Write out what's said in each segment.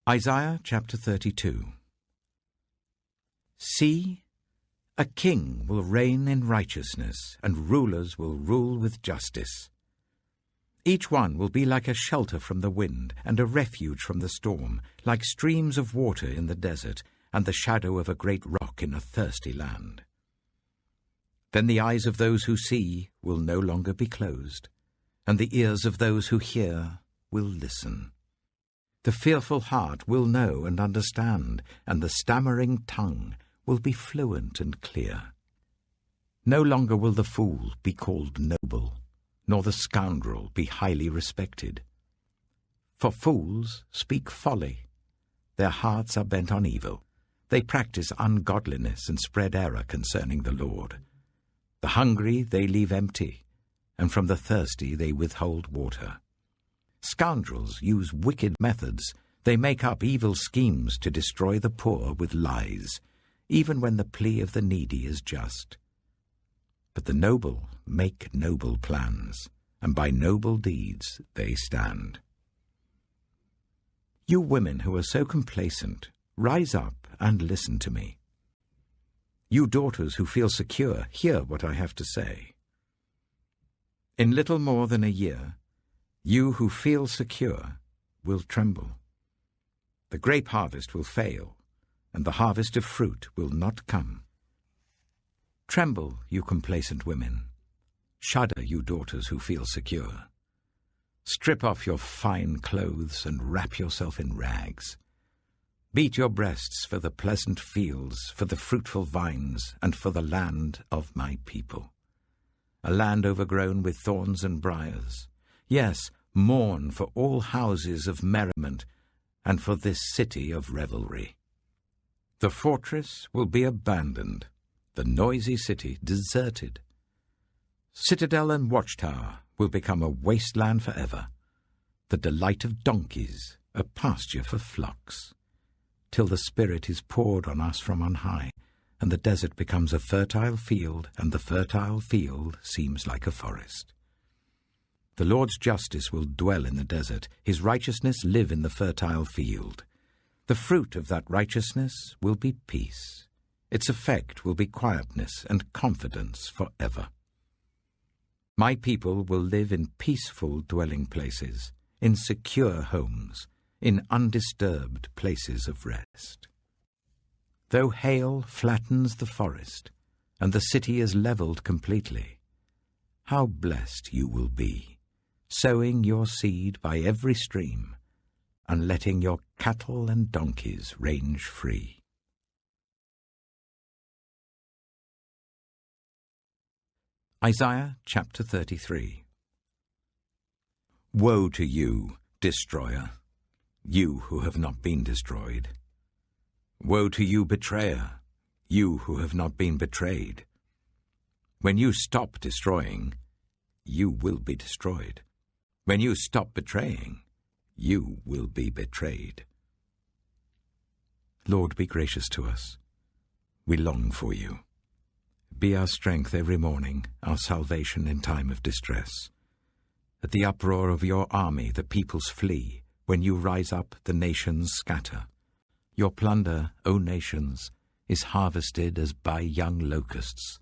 Isaiah chapter 32. See, a king will reign in righteousness, and rulers will rule with justice. Each one will be like a shelter from the wind and a refuge from the storm, like streams of water in the desert and the shadow of a great rock in a thirsty land. Then the eyes of those who see will no longer be closed, and the ears of those who hear will listen. The fearful heart will know and understand, and the stammering tongue will be fluent and clear. No longer will the fool be called noble, nor the scoundrel be highly respected. For fools speak folly. Their hearts are bent on evil. They practice ungodliness and spread error concerning the Lord. The hungry they leave empty, and from the thirsty they withhold water. Scoundrels use wicked methods. They make up evil schemes to destroy the poor with lies, even when the plea of the needy is just. But the noble make noble plans, and by noble deeds they stand. You women who are so complacent, rise up and listen to me. You daughters who feel secure, hear what I have to say. In little more than a year, you who feel secure will tremble. The grape harvest will fail, and the harvest of fruit will not come. Tremble, you complacent women. Shudder, you daughters who feel secure. Strip off your fine clothes and wrap yourself in rags. Beat your breasts for the pleasant fields, for the fruitful vines, and for the land of my people, a land overgrown with thorns and briars. Yes, mourn for all houses of merriment, and for this city of revelry. The fortress will be abandoned, the noisy city deserted. Citadel and watchtower will become a wasteland forever, the delight of donkeys, a pasture for flocks, till the Spirit is poured on us from on high, and the desert becomes a fertile field, and the fertile field seems like a forest. The Lord's justice will dwell in the desert, his righteousness live in the fertile field. The fruit of that righteousness will be peace. Its effect will be quietness and confidence forever. My people will live in peaceful dwelling places, in secure homes, in undisturbed places of rest. Though hail flattens the forest, and the city is levelled completely, how blessed you will be, sowing your seed by every stream, and letting your cattle and donkeys range free. Isaiah chapter 33. Woe to you, destroyer, you who have not been destroyed. Woe to you, betrayer, you who have not been betrayed. When you stop destroying, you will be destroyed. When you stop betraying, you will be betrayed. Lord, be gracious to us. We long for you. Be our strength every morning, our salvation in time of distress. At the uproar of your army the peoples flee. When you rise up, the nations scatter. Your plunder, O nations, is harvested as by young locusts.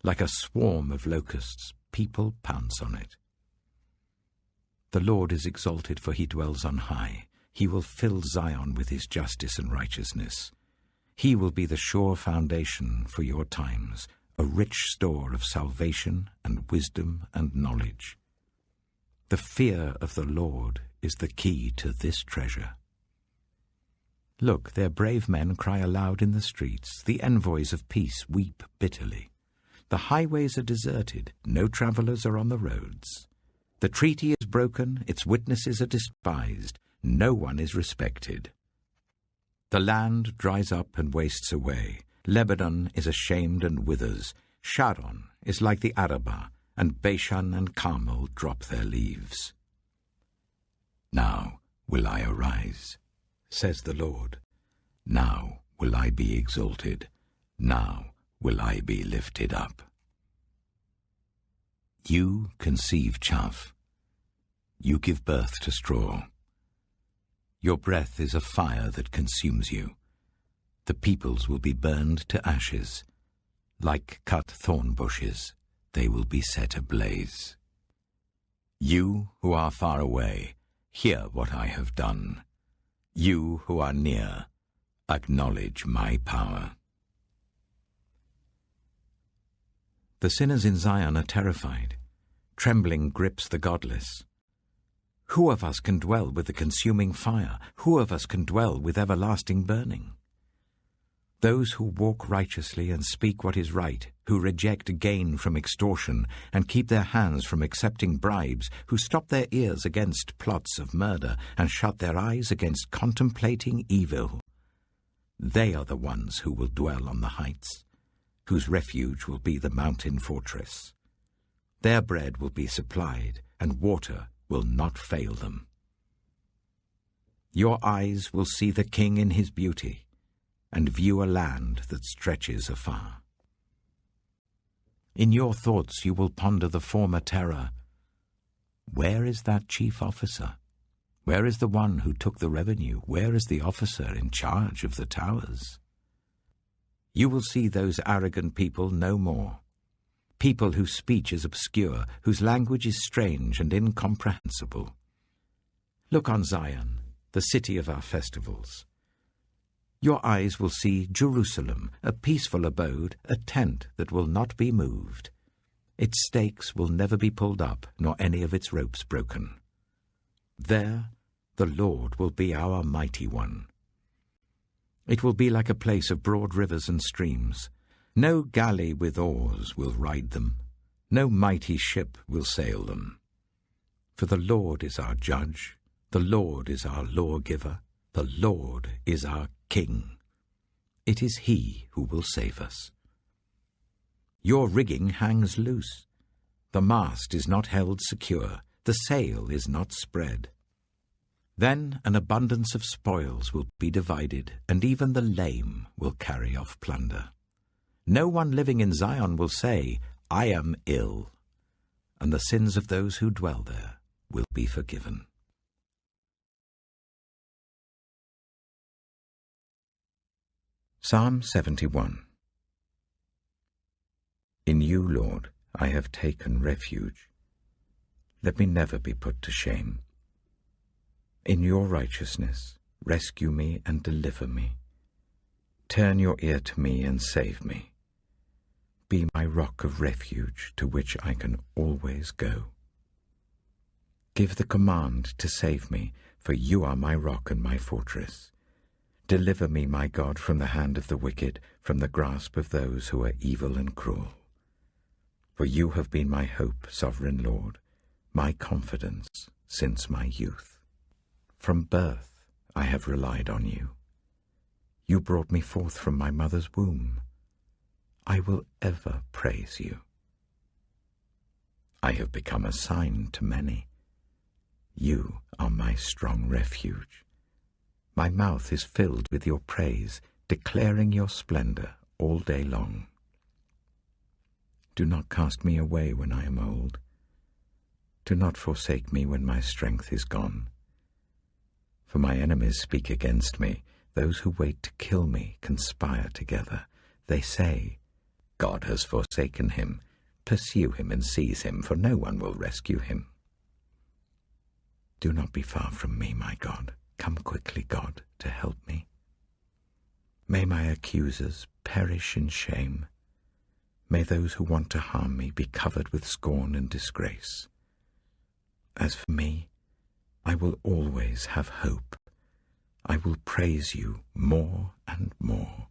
Like a swarm of locusts, people pounce on it. The Lord is exalted, for he dwells on high. He will fill Zion with his justice and righteousness. He will be the sure foundation for your times, a rich store of salvation and wisdom and knowledge. The fear of the Lord is the key to this treasure. Look, their brave men cry aloud in the streets. The envoys of peace weep bitterly. The highways are deserted. No travelers are on the roads. The treaty is broken. Its witnesses are despised. No one is respected. The land dries up and wastes away. Lebanon is ashamed and withers. Sharon is like the Arabah, and Bashan and Carmel drop their leaves. Now will I arise, says the Lord. Now will I be exalted. Now will I be lifted up. You conceive chaff. You give birth to straw. Your breath is a fire that consumes you. The peoples will be burned to ashes. Like cut thorn bushes, they will be set ablaze. You who are far away, hear what I have done. You who are near, acknowledge my power. The sinners in Zion are terrified. Trembling grips the godless. Who of us can dwell with the consuming fire? Who of us can dwell with everlasting burning? Those who walk righteously and speak what is right, who reject gain from extortion and keep their hands from accepting bribes, who stop their ears against plots of murder and shut their eyes against contemplating evil. They are the ones who will dwell on the heights, whose refuge will be the mountain fortress. Their bread will be supplied, and water will not fail them. Your eyes will see the King in his beauty, and view a land that stretches afar. In your thoughts you will ponder the former terror. Where is that chief officer? Where is the one who took the revenue? Where is the officer in charge of the towers? You will see those arrogant people no more. People whose speech is obscure, whose language is strange and incomprehensible. Look on Zion, the city of our festivals. Your eyes will see Jerusalem, a peaceful abode, a tent that will not be moved. Its stakes will never be pulled up, nor any of its ropes broken. There, the Lord will be our mighty one. It will be like a place of broad rivers and streams. No galley with oars will ride them. No mighty ship will sail them. For the Lord is our judge. The Lord is our lawgiver. The Lord is our King. It is he who will save us. Your rigging hangs loose. The mast is not held secure. The sail is not spread. Then an abundance of spoils will be divided, and even the lame will carry off plunder. No one living in Zion will say, I am ill, and the sins of those who dwell there will be forgiven. Psalm 71. In you, Lord, I have taken refuge. Let me never be put to shame. In your righteousness, rescue me and deliver me. Turn your ear to me and save me. Be my rock of refuge to which I can always go. Give the command to save me, for you are my rock and my fortress. Deliver me, my God, from the hand of the wicked, from the grasp of those who are evil and cruel. For you have been my hope, sovereign Lord, my confidence since my youth. From birth I have relied on you. You brought me forth from my mother's womb. I will ever praise you. I have become a sign to many. You are my strong refuge. My mouth is filled with your praise, declaring your splendor all day long. Do not cast me away when I am old. Do not forsake me when my strength is gone. For my enemies speak against me. Those who wait to kill me conspire together. They say, God has forsaken him. Pursue him and seize him, for no one will rescue him. Do not be far from me, my God. Come quickly, God, to help me. May my accusers perish in shame. May those who want to harm me be covered with scorn and disgrace. As for me, I will always have hope. I will praise you more and more.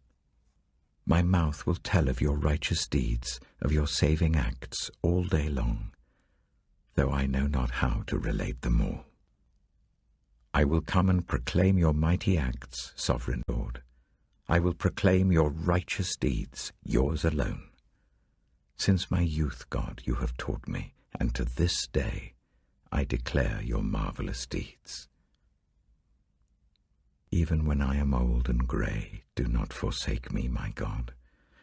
My mouth will tell of your righteous deeds, of your saving acts all day long, though I know not how to relate them all. I will come and proclaim your mighty acts, sovereign Lord. I will proclaim your righteous deeds, yours alone. Since my youth, God, you have taught me, and to this day I declare your marvelous deeds. Even when I am old and grey, do not forsake me, my God,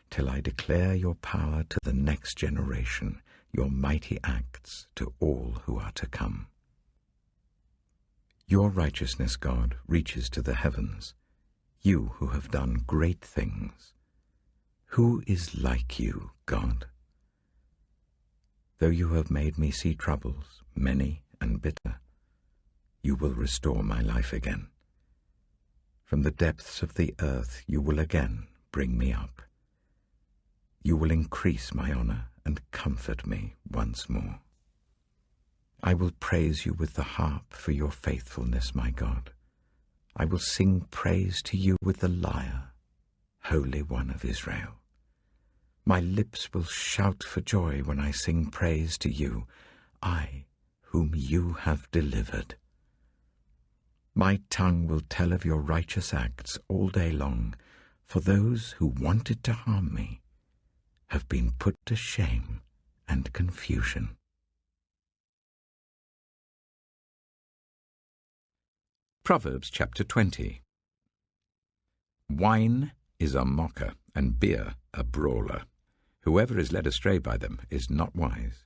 till I declare your power to the next generation, your mighty acts to all who are to come. Your righteousness, God, reaches to the heavens, you who have done great things. Who is like you, God? Though you have made me see troubles, many and bitter, you will restore my life again. From the depths of the earth you will again bring me up. You will increase my honor and comfort me once more. I will praise you with the harp for your faithfulness, my God. I will sing praise to you with the lyre, Holy One of Israel. My lips will shout for joy when I sing praise to you, I, whom you have delivered. My tongue will tell of your righteous acts all day long, for those who wanted to harm me have been put to shame and confusion. Proverbs chapter 20. Wine is a mocker, and beer a brawler. Whoever is led astray by them is not wise.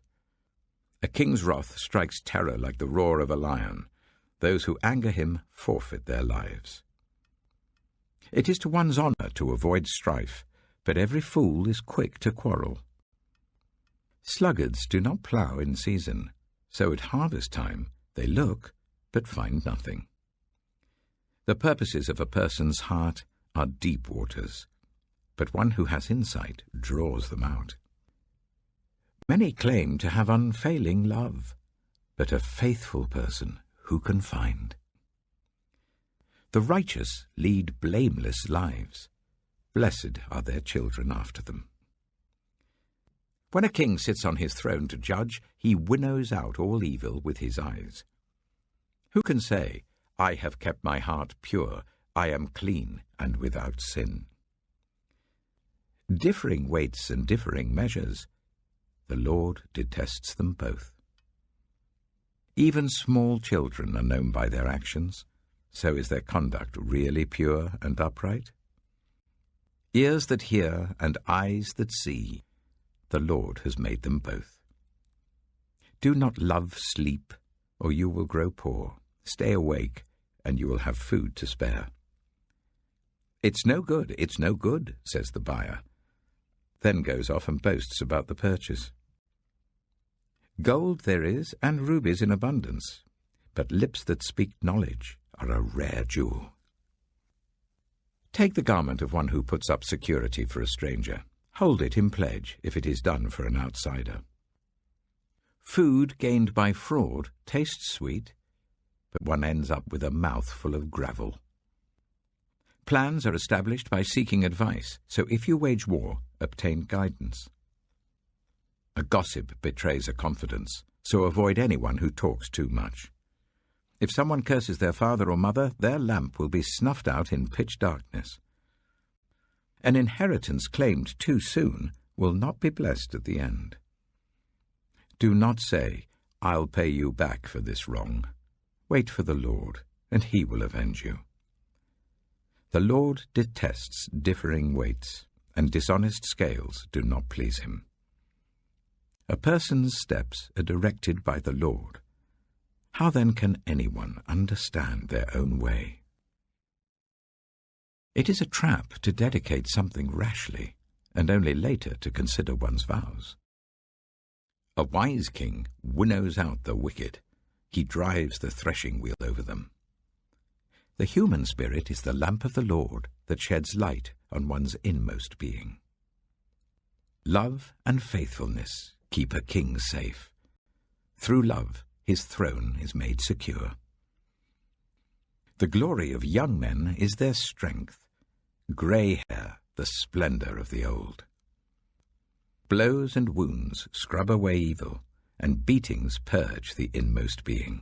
A king's wrath strikes terror like the roar of a lion. Those who anger him forfeit their lives. It is to one's honor to avoid strife, but every fool is quick to quarrel. Sluggards do not plough in season, so at harvest time they look but find nothing. The purposes of a person's heart are deep waters, but one who has insight draws them out. Many claim to have unfailing love, but a faithful person who can find? The righteous lead blameless lives. Blessed are their children after them. When a king sits on his throne to judge, he winnows out all evil with his eyes. Who can say, I have kept my heart pure, I am clean and without sin? Differing weights and differing measures, the Lord detests them both. Even small children are known by their actions, so is their conduct really pure and upright? Ears that hear and eyes that see, the Lord has made them both. Do not love sleep, or you will grow poor. Stay awake, and you will have food to spare. It's no good, says the buyer, then goes off and boasts about the purchase. Gold there is, and rubies in abundance, but lips that speak knowledge are a rare jewel. Take the garment of one who puts up security for a stranger. Hold it in pledge if it is done for an outsider. Food gained by fraud tastes sweet, but one ends up with a mouth full of gravel. Plans are established by seeking advice, so if you wage war, obtain guidance. A gossip betrays a confidence, so avoid anyone who talks too much. If someone curses their father or mother, their lamp will be snuffed out in pitch darkness. An inheritance claimed too soon will not be blessed at the end. Do not say, I'll pay you back for this wrong. Wait for the Lord, and he will avenge you. The Lord detests differing weights, and dishonest scales do not please him. A person's steps are directed by the Lord. How then can anyone understand their own way? It is a trap to dedicate something rashly, and only later to consider one's vows. A wise king winnows out the wicked. He drives the threshing wheel over them. The human spirit is the lamp of the Lord that sheds light on one's inmost being. Love and faithfulness keep a king safe. Through love, his throne is made secure. The glory of young men is their strength, grey hair the splendor of the old. Blows and wounds scrub away evil, and beatings purge the inmost being.